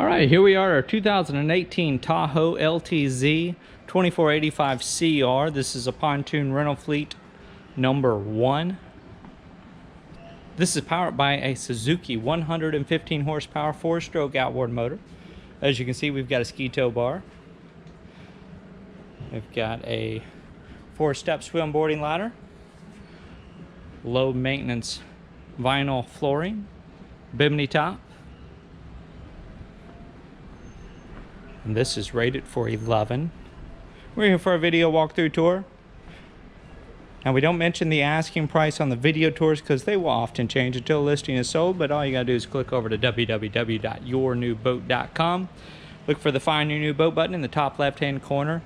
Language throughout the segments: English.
All right, here we are, our 2018 Tahoe LTZ2485CR. This is a pontoon rental fleet number 1. This is powered by a Suzuki 115 horsepower 4-stroke outboard motor. As you can see, we've got a ski tow bar. We've got a 4-step swim boarding ladder, low maintenance vinyl flooring, Bimini top. And this is rated for 11. We're here for a video walkthrough tour. Now, we don't mention the asking price on the video tours because they will often change until a listing is sold, but all you gotta do is click over to www.yournewboat.com. Look for the Find Your New Boat button in the top left-hand corner.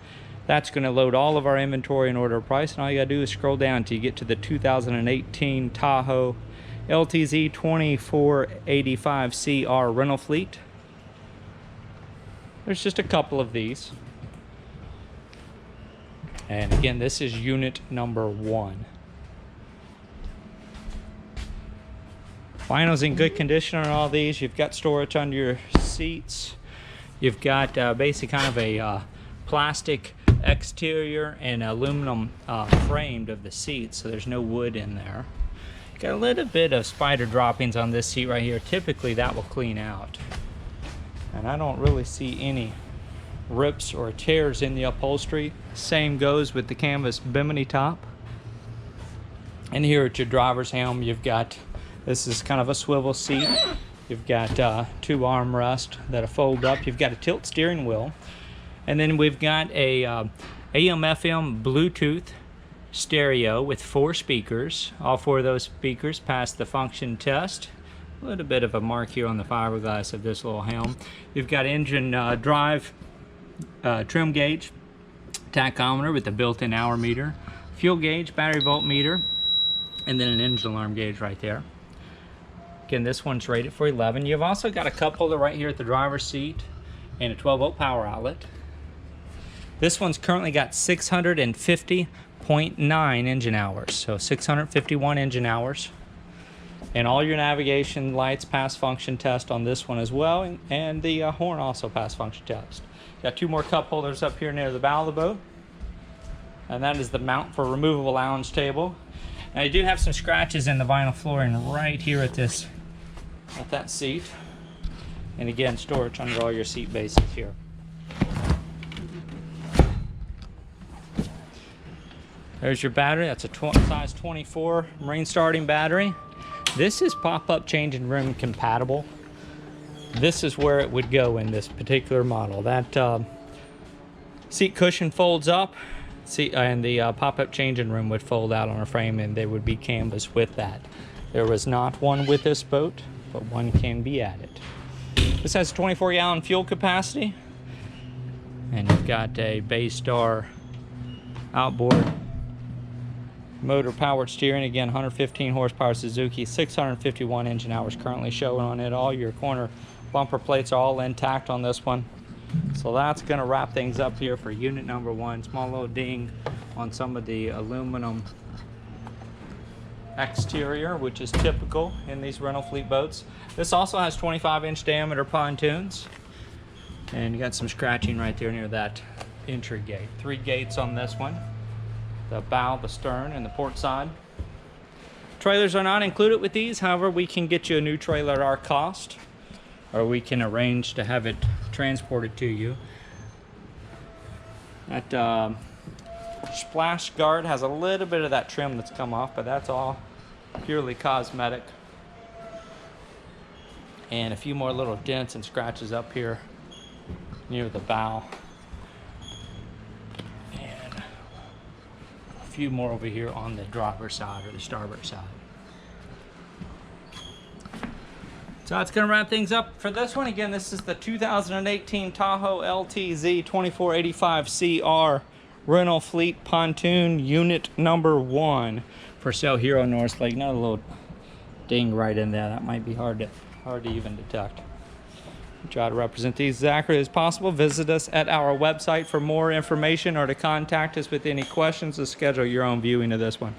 That's gonna load all of our inventory and order price, and all you gotta do is scroll down till you get to the 2018 Tahoe LTZ2485CR rental fleet. There's just a couple of these. And again, this is unit number 1. Vinyl's in good condition on all these. You've got storage under your seats. You've got basically kind of a plastic exterior and aluminum framed of the seats, so there's no wood in there. Got a little bit of spider droppings on this seat right here. Typically that will clean out. And I don't really see any rips or tears in the upholstery. Same goes with the canvas Bimini top. And here at your driver's helm, you've got, this is kind of a swivel seat. You've got 2 armrests that fold up. You've got a tilt steering wheel. And then we've got a AM/FM Bluetooth stereo with 4 speakers. All 4 of those speakers pass the function test. A little bit of a mark here on the fiberglass of this little helm. You've got engine drive trim gauge, tachometer with the built-in hour meter, fuel gauge, battery voltmeter, and then an engine alarm gauge right there. Again, this one's rated for 11. You've also got a cup holder right here at the driver's seat and a 12-volt power outlet. This one's currently got 650.9 engine hours, so 651 engine hours. And all your navigation lights pass function test on this one as well, and the horn also pass function test. Got 2 more cup holders up here near the bow of the boat, and that is the mount for removable lounge table. Now, you do have some scratches in the vinyl flooring right here at that seat, and again, storage under all your seat bases here. There's your battery. That's a size 24 marine starting battery. This is pop-up changing room compatible. This is where it would go in this particular model. That seat cushion folds up, and the pop-up changing room would fold out on a frame, and there would be canvas with that. There was not one with this boat, but one can be added. This has a 24-gallon fuel capacity, and you've got a Baystar outboard motor powered steering. Again, 115 horsepower Suzuki, 651 engine hours currently showing on it. All your corner bumper plates are all intact on this one. So that's going to wrap things up here for unit number 1. Small little ding on some of the aluminum exterior, which is typical in these rental fleet boats. This also has 25-inch diameter pontoons, and you got some scratching right there near that entry gate. 3 gates on this one: the bow, the stern, and the port side. Trailers are not included with these. However, we can get you a new trailer at our cost, or we can arrange to have it transported to you. That splash guard has a little bit of that trim that's come off, but that's all purely cosmetic. And a few more little dents and scratches up here near the bow. Few more over here on the driver's side or the starboard side. So that's going to wrap things up for this one. Again, this is the 2018 Tahoe LTZ2485CR rental fleet pontoon unit number 1 for sale here on Norris Lake. Another little ding right in there. That might be hard to even detect. Try to represent these as accurately as possible. Visit us at our website for more information or to contact us with any questions to schedule your own viewing of this one.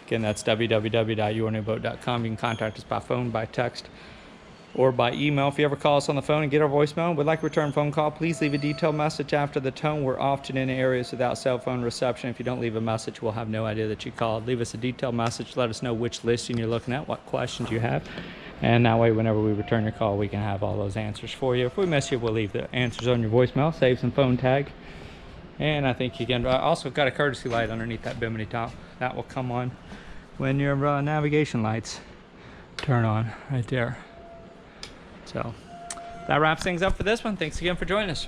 Again, that's www.yournewboat.com. You can contact us by phone, by text, or by email. If you ever call us on the phone and get our voicemail and would like a return phone call, please leave a detailed message after the tone. We're often in areas without cell phone reception. If you don't leave a message, we'll have no idea that you called. Leave us a detailed message. Let us know which listing you're looking at, what questions you have. And that way, whenever we return your call, we can have all those answers for you. If we miss you, we'll leave the answers on your voicemail, save some phone tag. And I think you can also got a courtesy light underneath that Bimini top. That will come on when your navigation lights turn on right there. So that wraps things up for this one. Thanks again for joining us.